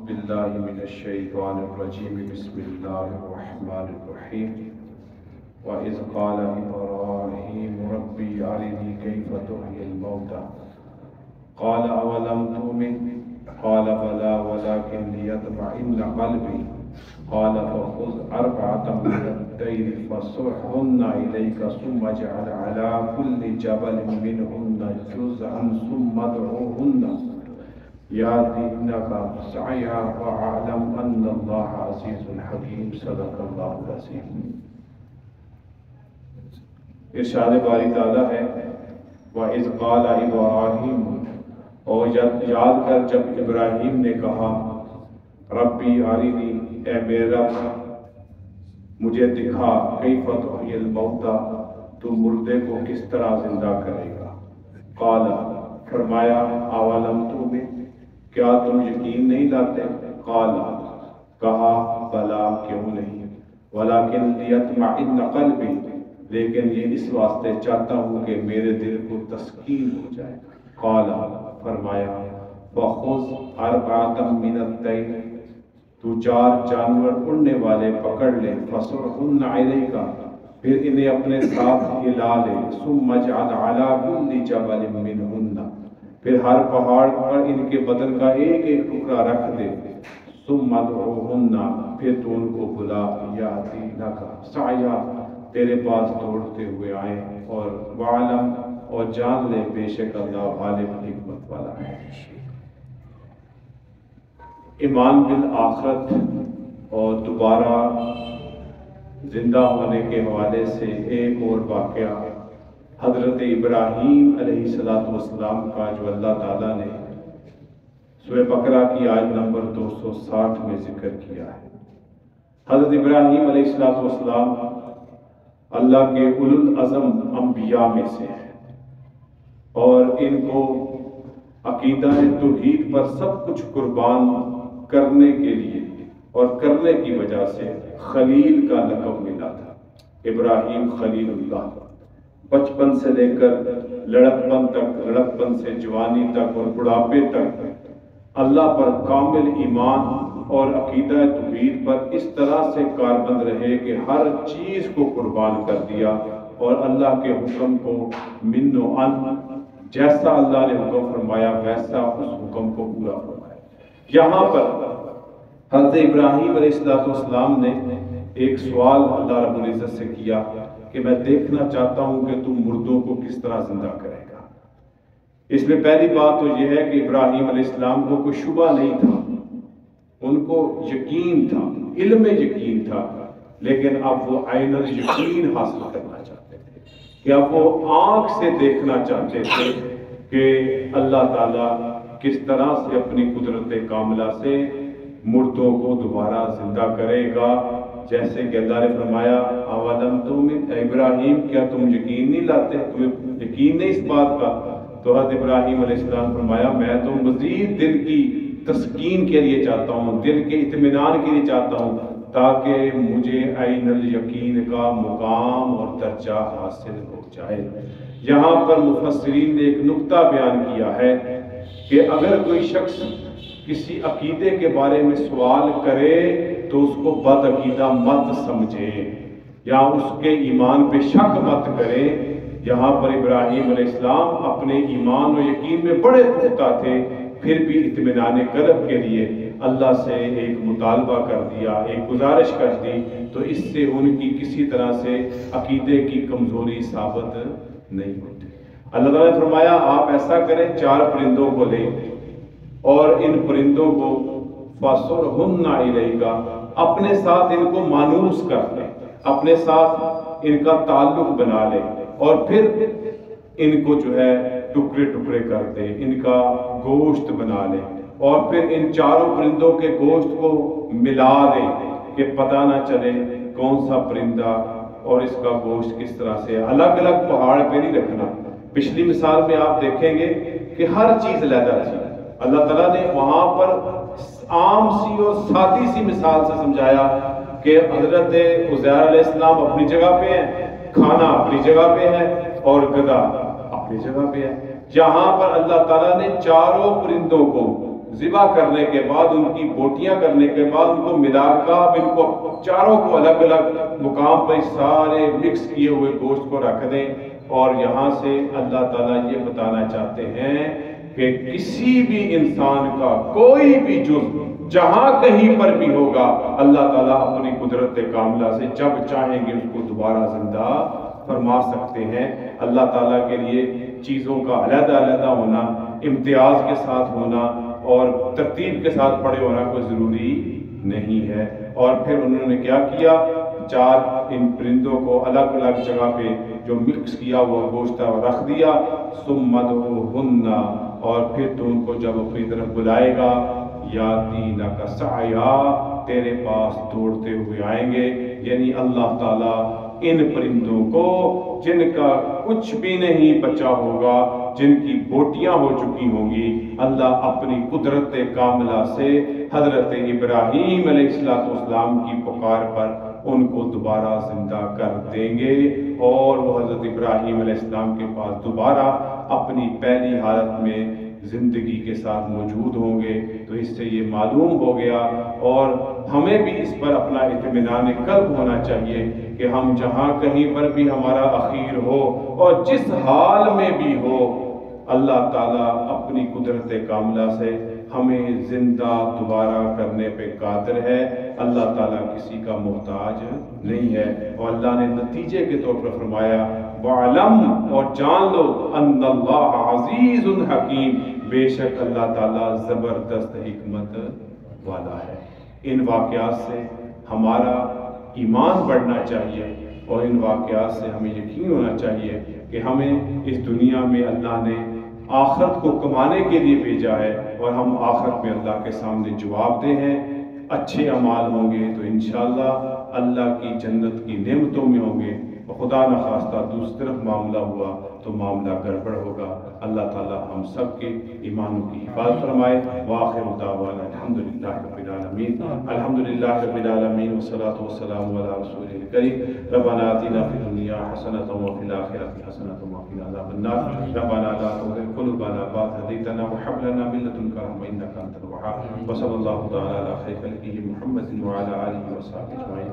बिल्लाहि मिनश्शैतानिर्रजीम बिस्मिल्लाहिर्रहमानिर्रहीम व इज़ क़ाल इब्राहीम रब्बी अरिनी कैफ़ तुह्यिल मौता क़ाल अवलम तु'मिन क़ाल बला वलाकिन लियत्मइन्ना क़ल्बी क़ाल फ़ख़ुज़ अर्बअतम मिनत-तैरि फ़सुरहुन्ना इलैका सुम्मा इजअल अला कुल्लि जबलिन मिनहुन्ना जुज़अन सुम्मा उदउहुन्ना यातीनका सअया वअअलम अन्नल्लाह अज़ीज़ुन हकीम। सदक़ल्लाहुल अज़ीम। इरशाद बारी ताला है व इज़ क़ाल इब्राहीम, और याद कर जब इब्राहीम ने कहा रब्बी अरिनी, ए मेरे रब मुझे दिखा, कैफ़ तुह्यिल मौता, तू मुर्दे को किस तरह जिंदा करेगा। क़ाल, फरमाया अवलम तु'मिन, क्या तुम यकीन नहीं लाते। क़ाल, कहा बला, क्यों नहीं, वलाकिन लियत्मइन्ना क़ल्बी, लेकिन ये इस वास्ते चाहता हूँ कि मेरे दिल को तस्कीन हो जाए। क़ाल, फरमाया फ़ख़ुज़ अर्बअतम मिनत-तैर, तू 4 जानवर उड़ने वाले पकड़ ले, फ़सुरहुन्ना इलैका, फिर इन्हें अपने साथ हिला ले, सुम्मा इजअल अला कुल्लि जबलिन मिनहुन्ना, फिर हर पहाड़ पर इनके बदन का एक एक टुकड़ा रख दे, सुम्मा उदउहुन्ना, फिर तू उनको बुला, यातीनका सअया, तेरे पास दौड़ते हुए आए, और वअलम, और जान ले बेशक अल्लाह गालिब हिकमत वाला है। ईमान बिल आखिरत और दोबारा जिंदा होने के हवाले से एक और वाक़या हज़रत इब्राहीम अलैहिस्सलाम का जो अल्लाह ताला ने सूरह बकरा की आयत नंबर 260 में जिक्र किया है। हज़रत इब्राहीम अलैहिस्सलाम अल्लाह के उलुल अज़म अंबिया में से हैं, और इनको अकीदा तौहीद पर सब कुछ कुर्बान करने के लिए और करने की वजह से खलील का लक़ब मिला था। इब्राहीम खलीलुल्लाह, बचपन से लेकर लड़कपन तक, लड़कपन से जवानी तक और बुढ़ापे तक अल्लाह पर कामिल ईमान और अकीदा तौहीद पर इस तरह से कारबंद रहे कि हर चीज को कुर्बान कर दिया, और अल्लाह के हुक्म को मिन्नो अन, जैसा अल्लाह ने हुक्म फरमाया वैसा उस हुक्म को पूरा फरमाया। यहाँ पर हज़रत इब्राहीम अलैहिस्सलाम ने एक सवाल अल्लाह रब्बुल इज़्ज़त से किया कि मैं देखना चाहता हूँ कि तुम मुर्दों को किस तरह जिंदा करेगा। इसमें पहली बात तो यह है कि इब्राहीम अलैहिस्सलाम को कोई शुबा नहीं था, उनको यकीन था, इल्म यकीन था, लेकिन अब वो आइनल यकीन हासिल करना चाहते थे, कि अब वो आंख से देखना चाहते थे कि अल्लाह ताला किस तरह से अपनी कुदरत कामिला से मुर्दों को दोबारा जिंदा करेगा। जैसे कि अल्लाह ने फरमाया अवलम तु'मिन, इब्राहीम क्या तुम यकीन नहीं लाते, तुम्हें यकीन नहीं इस बात का। तो हज़रत इब्राहीम अलैहिस्सलाम फरमाया मैं तो मजीद दिल की तस्कीन के लिए चाहता हूँ, दिल के इत्मीनान के लिए चाहता हूँ, ताकि मुझे ऐनुल यकीन का मुकाम और दर्जा हासिल हो जाए। यहाँ पर मुफस्सिरीन ने एक नुक्ता बयान किया है कि अगर कोई शख्स किसी अकीदे के बारे में सवाल करे तो उसको बदअकीदा मत समझे या उसके ईमान पे शक मत करे। यहाँ पर इब्राहीम अलैहिस्सलाम अपने ईमान और यकीन में बड़े पुख्ता थे, फिर भी इत्मीनान क़ल्ब के लिए अल्लाह से एक मुतालबा कर दिया, एक गुजारिश कर दी, तो इससे उनकी किसी तरह से अकीदे की कमजोरी साबित नहीं होती। अल्लाह ताला ने फरमाया आप ऐसा करें, 4 परिंदों को लें और इन परिंदों को फ़सुरहुन्ना इलैका, अपने साथ इनको मानूस कर लें, अपने साथ इनका ताल्लुक बना लें, और फिर इनको जो है टुकड़े टुकड़े कर दे, इनका गोश्त बना ले, और फिर इन 4 परिंदों के गोश्त को मिला दे कि पता ना चले कौन सा परिंदा और इसका गोश्त किस तरह से। अलग अलग पहाड़ पे नहीं रखना। पिछली मिसाल में आप देखेंगे कि हर चीज अलग थी। अल्लाह ताला ने वहां पर आम सी और सादी सी मिसाल से समझाया कि हजरत उज़ैर अलैहिस्सलाम अपनी जगह पे है, खाना अपनी जगह पे है, और गधा अपनी जगह पे है। जहां पर अल्लाह ताला ने 4 परिंदों को ذبح کرنے کے بعد، ان کی بوٹیاں کرنے کے بعد، ان کو ملا کر آپ ان کو چاروں کو الگ الگ مقام پر سارے مکس کیے ہوئے گوشت کو رکھ دیں، اور یہاں سے اللہ تعالیٰ یہ بتانا چاہتے ہیں کہ کسی بھی انسان کا کوئی بھی جزو جہاں کہیں پر بھی ہوگا، اللہ تعالیٰ اپنی قدرت کاملہ سے جب چاہیں گے اس کو دوبارہ زندہ فرما سکتے ہیں۔ اللہ تعالیٰ کے لیے چیزوں کا علیحدہ علیحدہ ہونا، امتیاز کے ساتھ ہونا اور ترتیب کے ساتھ پڑے ہونا کوئی ضروری نہیں ہے۔ اور پھر انہوں نے کیا کیا، چار ان پرندوں کو الگ الگ جگہ پہ جو مکس کیا ہوا گوشت رکھ دیا، ثم ادعوہن، اور پھر تو ان کو جب اپنی طرف بلائے گا، یاتینک سعیا، تیرے پاس دوڑتے ہوئے آئیں گے۔ یعنی اللہ تعالیٰ ان پرندوں کو جن کا کچھ بھی نہیں بچا ہوگا، جن کی بوٹیاں ہو چکی ہوں گی، اللہ اپنی قدرت کاملہ سے حضرت ابراہیم علیہ السلام کی پکار پر ان کو دوبارہ زندہ کر دیں گے، اور وہ حضرت ابراہیم علیہ السلام کے پاس دوبارہ اپنی پہلی حالت میں زندگی کے ساتھ موجود ہوں گے۔ تو اس سے یہ معلوم ہو گیا، اور ہمیں بھی اس پر اپنا اطمینان قلب ہونا چاہیے کہ ہم جہاں کہیں پر بھی ہمارا اخیر ہو اور جس حال میں بھی ہو، اللہ تعالیٰ اپنی قدرت کاملہ سے ہمیں زندہ دوبارہ کرنے پہ قادر ہے۔ اللہ تعالیٰ کسی کا محتاج نہیں ہے، اور اللہ نے نتیجے کے طور پر فرمایا وَعْلَمْ، اور جان لو، ان اللہ عزیز حکیم، بے شک اللہ تعالیٰ زبردست حکمت والا ہے۔ ان واقعات سے ہمارا ایمان بڑھنا چاہیے، اور ان واقعات سے ہمیں یقین ہونا چاہیے کہ ہمیں اس دنیا میں اللہ نے آخرت کو کمانے کے لیے بھیجا ہے، اور ہم آخرت میں اللہ کے سامنے جواب دہ ہیں۔ اچھے اعمال ہوں گے تو انشاءاللہ اللہ کی جنت کی نعمتوں میں ہوں گے، اور خدا نخواستہ دوسری طرف معاملہ ہوا تو معاملہ گڑبڑ ہوگا۔ اللہ تعالیٰ ہم سب کے ایمانوں کی حفاظت فرمائے۔ وآخر دعوانا الحمدللہ رب العالمین، الحمدللہ رب العالمین، والصلاة والسلام علی رسولہ الکریم۔ ربنا آتنا فی الدنیا حسنۃ وفی الآخرۃ حسنۃ وقنا عذاب النار۔ ربنا لا تزغ قلوبنا بعد إذ هديتنا وهب لنا من لدنك رحمة إنك أنت الوهاب۔ وصلی اللہ تعالی علی خیر خلقہ محمد وعلی آلہ وصحبہ أجمعین۔